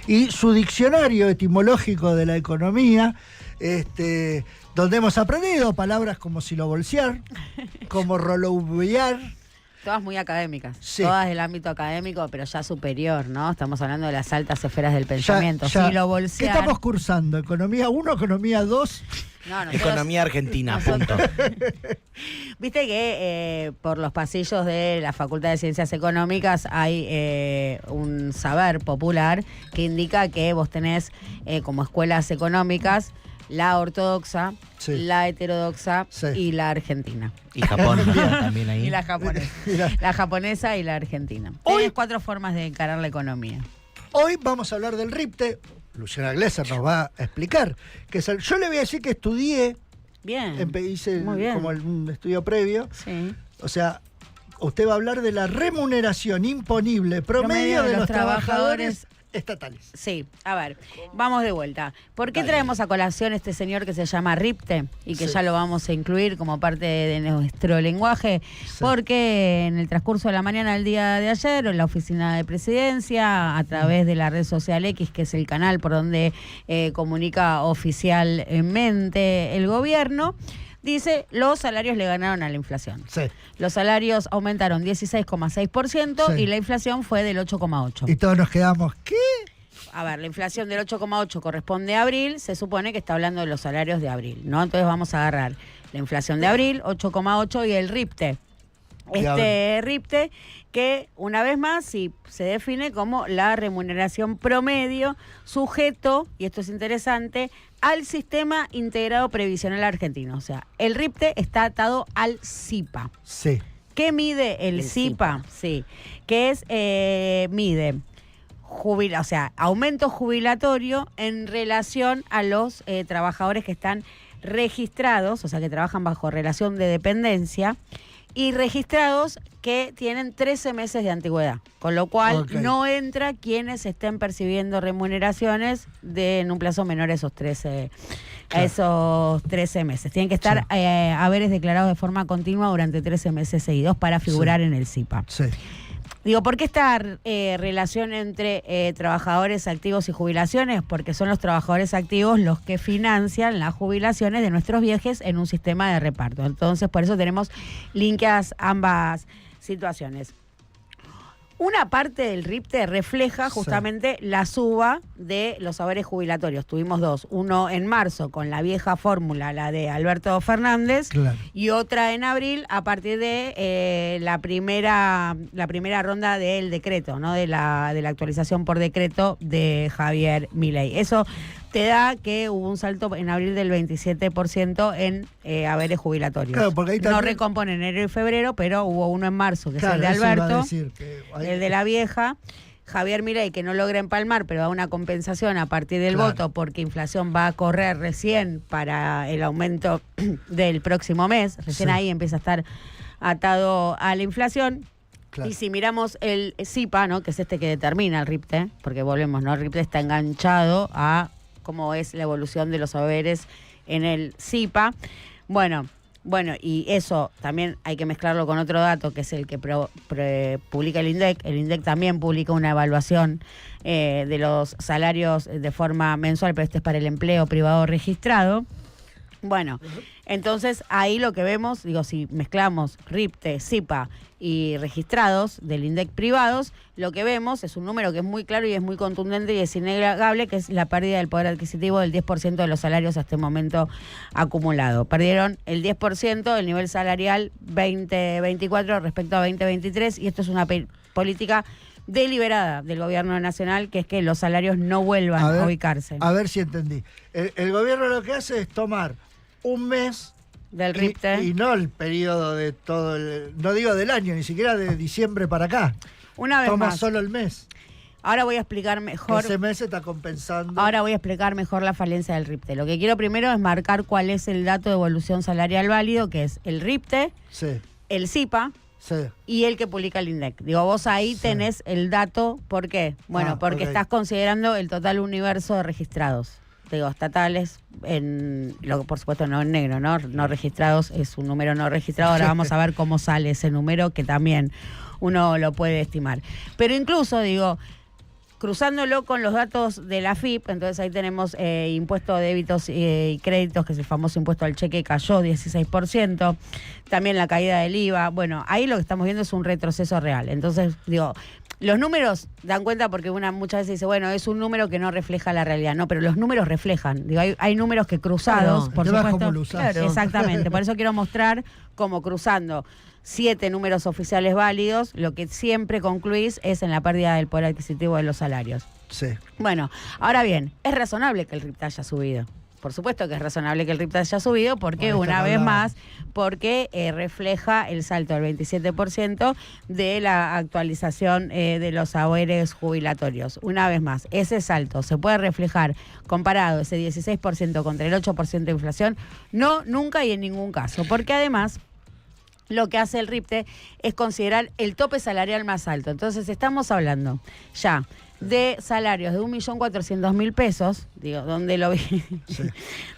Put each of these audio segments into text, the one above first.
y su diccionario etimológico de la economía, donde hemos aprendido palabras como silobolsear, como roloubear. Todas muy académicas, Sí. Todas del ámbito académico, pero ya superior, ¿no? Estamos hablando de las altas esferas del pensamiento. Ya. Silobolsear. ¿Qué estamos cursando? ¿Economía 1, economía 2? No, nosotros- Economía argentina, punto. Viste que por los pasillos de la Facultad de Ciencias Económicas hay un saber popular que indica que vos tenés como escuelas económicas la ortodoxa, Sí. la heterodoxa Sí. y la argentina. Y Japón también ahí. Y la japonesa. La japonesa y la argentina. Hoy- Tienes 4 formas de encarar la economía. Hoy vamos a hablar del RIPTE. Luciana Glesser nos va a explicar. Yo le voy a decir que estudié, Bien. hice Muy bien. como un estudio previo. Sí. O sea, usted va a hablar de la remuneración imponible promedio de los trabajadores estatales. Sí, a ver, vamos de vuelta. ¿Por qué Dale. traemos a colación este señor que se llama RIPTE y que Sí. ya lo vamos a incluir como parte de nuestro lenguaje? Sí. Porque en el transcurso de la mañana del día de ayer, en la oficina de presidencia, a través de la red social X, que es el canal por donde comunica oficialmente el gobierno, dice, los salarios le ganaron a la inflación. Sí. Los salarios aumentaron 16,6% Sí. y la inflación fue del 8,8%. Y todos nos quedamos, ¿qué? A ver, la inflación del 8,8 corresponde a abril, se supone que está hablando de los salarios de abril, ¿no? Entonces vamos a agarrar la inflación de abril, 8,8, y el RIPTE. RIPTE que, una vez más, sí, se define como la remuneración promedio sujeto, y esto es interesante, al Sistema Integrado Previsional Argentino. O sea, el RIPTE está atado al SIPA. Sí. ¿Qué mide el SIPA? Sí, que es, mide aumento jubilatorio en relación a los trabajadores que están registrados, o sea, que trabajan bajo relación de dependencia, y registrados que tienen 13 meses de antigüedad, con lo cual Ok. no entra quienes estén percibiendo remuneraciones en un plazo menor a esos 13, Claro. a esos 13 meses. Tienen que estar haberes declarados de forma continua durante 13 meses seguidos para figurar en el SIPA. Sí. Digo, ¿por qué esta relación entre trabajadores activos y jubilaciones? Porque son los trabajadores activos los que financian las jubilaciones de nuestros viejes en un sistema de reparto. Entonces, por eso tenemos linkeadas ambas situaciones. Una parte del RIPTE refleja justamente la suba de los haberes jubilatorios. Tuvimos dos, uno en marzo con la vieja fórmula, la de Alberto Fernández, Claro. y otra en abril a partir de la primera ronda del decreto, ¿no? de la actualización por decreto de Javier Milei. Eso te da que hubo un salto en abril del 27% en haberes jubilatorios. Claro, porque ahí No también- recompone enero y febrero, pero hubo uno en marzo, que Claro, es el de eso iba a Alberto, decir, que ahí- el de la vieja. Javier Milei, que no logra empalmar, pero da una compensación a partir del Claro. voto, porque inflación va a correr recién para el aumento del próximo mes. Recién Sí. ahí empieza a estar atado a la inflación. Claro. Y si miramos el SIPA, ¿no? Que es este que determina el RIPTE, porque volvemos, ¿no? El RIPTE está enganchado a cómo es la evolución de los haberes en el SIPA. Bueno, y eso también hay que mezclarlo con otro dato, que es el que publica el INDEC. El INDEC también publica una evaluación de los salarios de forma mensual, pero este es para el empleo privado registrado. Bueno, entonces ahí lo que vemos, digo, si mezclamos RIPTE, SIPA y registrados del INDEC privados, lo que vemos es un número que es muy claro y es muy contundente y es innegable, que es la pérdida del poder adquisitivo del 10% de los salarios hasta el momento acumulado. Perdieron el 10% del nivel salarial 2024 respecto a 2023, y esto es una política deliberada del gobierno nacional, que es que los salarios no vuelvan a ubicarse. A ver si entendí. El gobierno lo que hace es tomar un mes Del RIPTE. y no el periodo de todo no digo del año, ni siquiera de diciembre para acá. Una vez Toma más. solo el mes. Ahora voy a explicar mejor. Ese mes se está compensando. Ahora voy a explicar mejor la falencia del RIPTE. Lo que quiero primero es marcar cuál es el dato de evolución salarial válido, que es el RIPTE, Sí, el SIPA sí. y el que publica el INDEC. Digo, vos ahí Sí. tenés el dato. ¿Por qué? Bueno, porque ok. estás considerando el total universo de registrados. Digo, estatales, por supuesto no en negro, ¿no? No registrados es un número no registrado. Ahora vamos a ver cómo sale ese número, que también uno lo puede estimar. Pero incluso, digo, cruzándolo con los datos de la AFIP, entonces ahí tenemos impuesto de débitos y créditos, que es el famoso impuesto al cheque, cayó 16%, también la caída del IVA. Bueno, ahí lo que estamos viendo es un retroceso real. Entonces, digo, los números dan cuenta porque muchas veces dice, bueno, es un número que no refleja la realidad. No, pero los números reflejan. Digo, hay números que cruzados, por supuesto. Cómo lo usás. Claro. Exactamente. Por eso quiero mostrar cómo cruzando 7 números oficiales válidos, lo que siempre concluís es en la pérdida del poder adquisitivo de los salarios. Sí. Bueno, ahora bien, es razonable que el RIPTE haya subido. Por supuesto que es razonable que el RIPTE haya subido porque una vez más, porque refleja el salto del 27% de la actualización de los haberes jubilatorios. Una vez más, ese salto se puede reflejar comparado ese 16% contra el 8% de inflación. No, nunca y en ningún caso. Porque además, lo que hace el RIPTE es considerar el tope salarial más alto. Entonces estamos hablando ya de salarios de 1.400.000 pesos, digo, donde lo vi, Sí.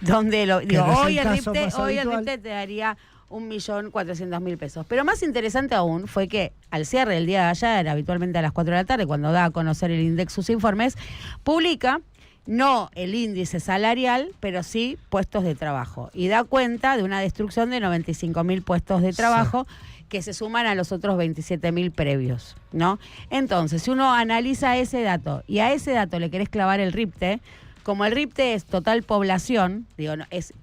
donde lo digo, no es hoy el el caso RIPTE, más hoy el habitual. RIPTE te daría 1.400.000 pesos. Pero más interesante aún fue que al cierre del día de ayer, habitualmente a las 4 de la tarde, cuando da a conocer el INDEC sus informes, publica no el índice salarial, pero sí puestos de trabajo. Y da cuenta de una destrucción de 95.000 puestos de trabajo que se suman a los otros 27.000 previos, ¿no? Entonces, si uno analiza ese dato y a ese dato le querés clavar el RIPTE, como el RIPTE es total población, digo,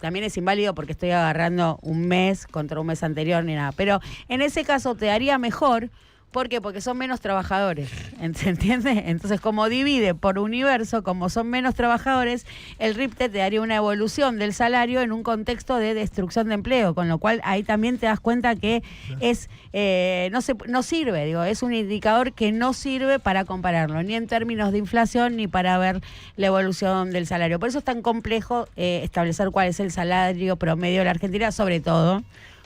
también es inválido porque estoy agarrando un mes contra un mes anterior ni nada, pero en ese caso te daría mejor. ¿Por qué? Porque son menos trabajadores, ¿se entiende? Entonces, como divide por universo, como son menos trabajadores, el RIPTE te daría una evolución del salario en un contexto de destrucción de empleo, con lo cual ahí también te das cuenta que es no sirve, digo, es un indicador que no sirve para compararlo, ni en términos de inflación, ni para ver la evolución del salario. Por eso es tan complejo establecer cuál es el salario promedio de la Argentina, sobre todo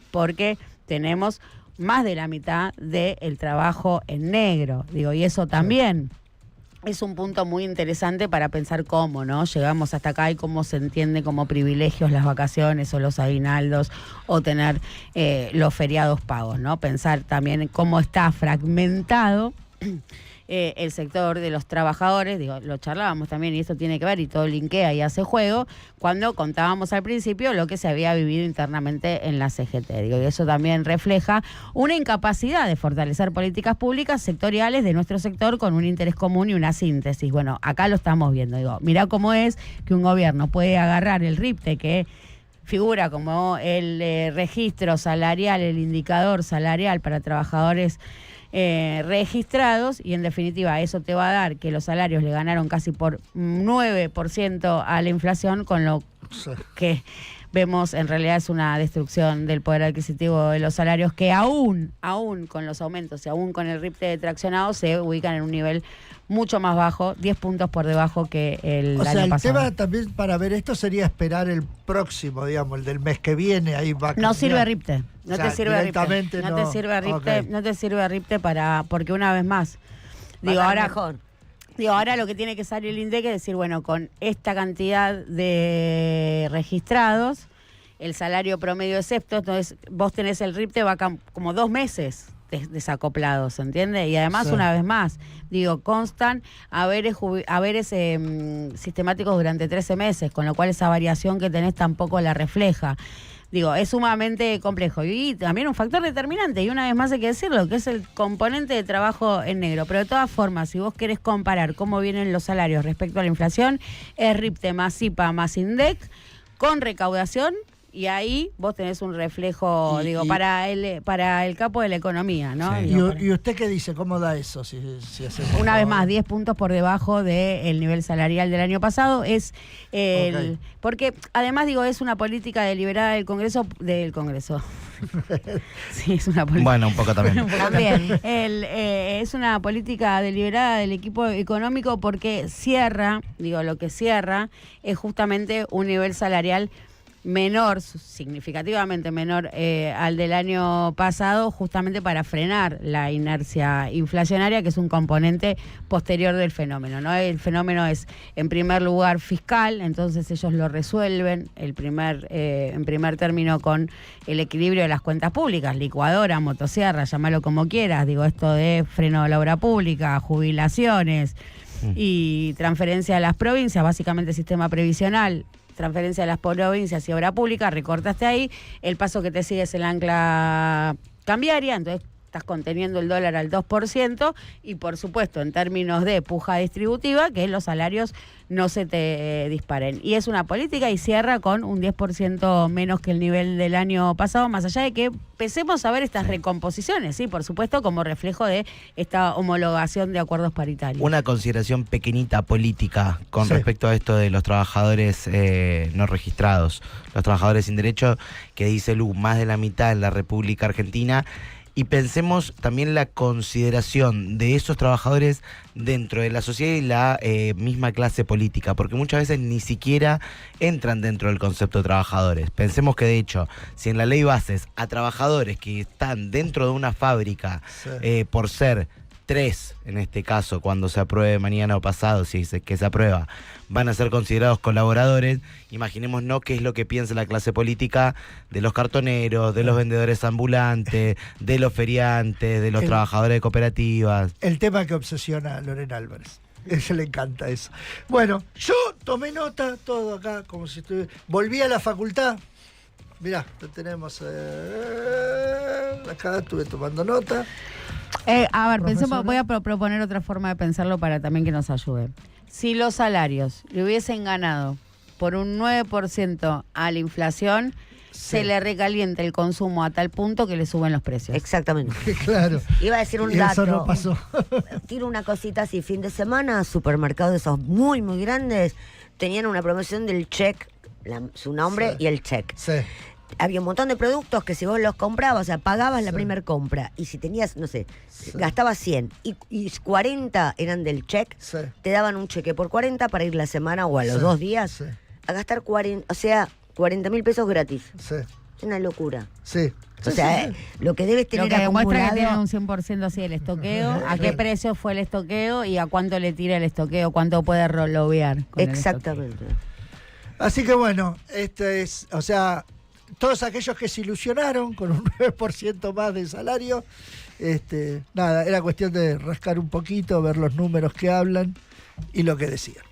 porque tenemos más de la mitad del trabajo en negro, digo, y eso también es un punto muy interesante para pensar cómo, ¿no? Llegamos hasta acá y cómo se entiende como privilegios las vacaciones o los aguinaldos o tener los feriados pagos, ¿no? Pensar también en cómo está fragmentado el sector de los trabajadores, digo, lo charlábamos también y esto tiene que ver y todo linkea y hace juego, cuando contábamos al principio lo que se había vivido internamente en la CGT, digo, y eso también refleja una incapacidad de fortalecer políticas públicas sectoriales de nuestro sector con un interés común y una síntesis. Bueno, acá lo estamos viendo, digo, mirá cómo es que un gobierno puede agarrar el RIPTE, que figura como el registro salarial, el indicador salarial para trabajadores registrados, y en definitiva eso te va a dar que los salarios le ganaron casi por 9% a la inflación, con lo que vemos en realidad es una destrucción del poder adquisitivo de los salarios que aún con los aumentos y aún con el RIPTE traccionado se ubican en un nivel mucho más bajo, 10 puntos por debajo que el año pasado. O sea, el tema también para ver esto sería esperar el próximo, digamos, el del mes que viene, ahí va a cambiar. No sirve RIPTE, no te sirve RIPTE, no te sirve RIPTE, no te sirve RIPTE porque una vez más, digo, ahora lo que tiene que salir el INDEC es decir, bueno, con esta cantidad de registrados, el salario promedio excepto, entonces vos tenés el RIPTE va como 2 meses desacoplados, ¿se entiende? Y además, una vez más, digo, constan haberes sistemáticos durante 13 meses, con lo cual esa variación que tenés tampoco la refleja. Digo, es sumamente complejo. Y también un factor determinante, y una vez más hay que decirlo, que es el componente de trabajo en negro. Pero de todas formas, si vos querés comparar cómo vienen los salarios respecto a la inflación, es RIPTE más IPA más INDEC, con recaudación, y ahí vos tenés un reflejo, para el capo de la economía, ¿no? Sí. Digo, ¿Y usted qué dice? ¿Cómo da eso? Si una vez más, 10 puntos por debajo del nivel salarial del año pasado. Porque además, digo, es una política deliberada del Congreso. Sí, es una política. Bueno, un poco también. También. Es una política deliberada del equipo económico porque lo que cierra es justamente un nivel salarial menor, significativamente menor al del año pasado, justamente para frenar la inercia inflacionaria, que es un componente posterior del fenómeno, ¿no? El fenómeno es, en primer lugar, fiscal, entonces ellos lo resuelven en primer término con el equilibrio de las cuentas públicas, licuadora, motosierra, llámalo como quieras, digo, esto de freno de la obra pública, jubilaciones, y transferencia a las provincias, básicamente sistema previsional, transferencia a las provincias y obra pública, recortaste ahí, el paso que te sigue es el ancla cambiaria, entonces estás conteniendo el dólar al 2% y por supuesto en términos de puja distributiva que los salarios no se te disparen. Y es una política y cierra con un 10% menos que el nivel del año pasado, más allá de que empecemos a ver estas recomposiciones, sí, por supuesto, como reflejo de esta homologación de acuerdos paritarios. Una consideración pequeñita política con respecto a esto de los trabajadores no registrados, los trabajadores sin derecho, que dice Lu, más de la mitad en la República Argentina. Y pensemos también la consideración de esos trabajadores dentro de la sociedad y la misma clase política, porque muchas veces ni siquiera entran dentro del concepto de trabajadores. Pensemos que de hecho, si en la ley bases a trabajadores que están dentro de una fábrica por ser 3, en este caso, cuando se apruebe mañana o pasado, si es que se aprueba, van a ser considerados colaboradores, imaginémonos qué es lo que piensa la clase política de los cartoneros, de los vendedores ambulantes, de los feriantes, de los trabajadores de cooperativas. El tema que obsesiona a Lorena Álvarez. A ella le encanta eso. Bueno, yo tomé nota, todo acá, como si estuviera... Volví a la facultad. Mirá, lo tenemos... acá estuve tomando nota. A ver, pensemos, voy a proponer otra forma de pensarlo para también que nos ayude. Si los salarios le hubiesen ganado por un 9% a la inflación, se le recalienta el consumo a tal punto que le suben los precios. Exactamente. Claro. Iba a decir un Y dato. eso no pasó. Tiro una cosita así, fin de semana, supermercados esos muy, muy grandes, tenían una promoción del check, su nombre y el check. Sí. Había un montón de productos que si vos los comprabas, o sea, pagabas la primera compra y si tenías, no sé, gastabas 100 y 40 eran del check, te daban un cheque por 40 para ir la semana o a los 2 días a gastar 40, o sea, 40.000 pesos gratis. Sí. Es una locura. Sí. O sea, lo que debes tener Lo que demuestra que acumulado... tienen un 100% así el estoqueo, a qué precio fue el estoqueo y a cuánto le tira el estoqueo, cuánto puede rolovear. Exactamente. Así que bueno, o sea, todos aquellos que se ilusionaron con un 9% más de salario, nada, era cuestión de rascar un poquito, ver los números que hablan y lo que decían.